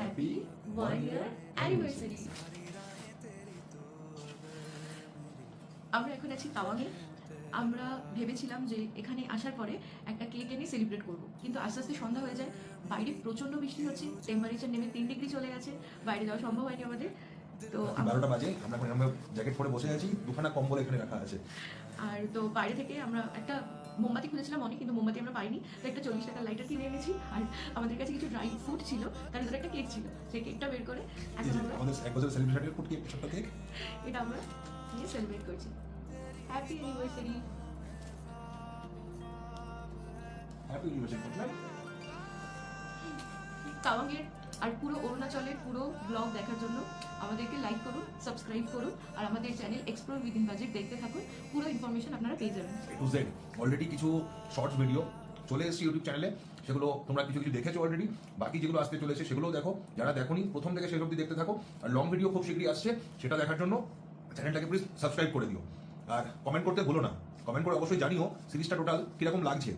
Happy 1 year anniversary. আমরা এখন আছি তাওয়াঙে। আমরা ভেবেছিলাম যে এখানে আসার পরে একটা কেক এনে সেলিব্রেট করব, কিন্তু আস্তে আস্তে সন্ধ্যা হয়ে যায়, বাইরে প্রচণ্ড বৃষ্টি হচ্ছে, টেম্পারেচার নেমে 3 ডিগ্রি চলে গেছে, বাইরে যাওয়া সম্ভব হয়নি আমাদের। তো 12টা বাজে, আমরা এখন আমরা জ্যাকেট পরে বসে আছি, দুখানা কম্বল এখানে রাখা আছে। আর তো বাইরে থেকে আমরা একটা মোমবাতি খুঁজেছিলাম অনেক, কিন্তু মোমবাতি আমরা পাইনি, তো একটা 40 টাকার লাইটার কিনে এনেছি। আর আমাদের কাছে কিছু ড্রাই ফ্রুট ছিল, তার ভিতরে একটা কেক ছিল, সেই কেকটা বের করে এই এখন যে আমরা আমাদের 1 বছরের সেলিব্রেশনের ফুড কেক, ছোট্ট কেক। এটা আমরা নিয়ে সেলিব্রেট করছি। Happy anniversary. হ্যাপি ইউনিভার্সিটি করলাম। তাওয়াঙের আর পুরো অরুণাচলের পুরো ব্লগ দেখার জন্য আমাদেরকে লাইক করুন, সাবস্ক্রাইব করুন, আর আমাদের চ্যানেল এক্সপ্লোর উইদিন বাজেট দেখতে থাকুন। পুরো ইনফরমেশন আপনারা পেয়ে যাবেন। টু জেড অলরেডি কিছু শর্টস ভিডিও চলে এসেছে ইউটিউব চ্যানেলে, সেগুলো তোমরা কিছু কিছু দেখেছো অলরেডি, বাকি যেগুলো আসতে চলেছে সেগুলোও দেখো, যারা দেখোনি প্রথম থেকে শেষ অবধি দেখতে থাকো। আর লং ভিডিও খুব শীঘ্রই আসছে, সেটা দেখার জন্য চ্যানেলটাকে প্লিজ সাবস্ক্রাইব করে দিও। আর কমেন্ট করতে ভুলো না, কমেন্ট করে অবশ্যই জানিও সিরিজটা টোটাল কিরকম লাগছে।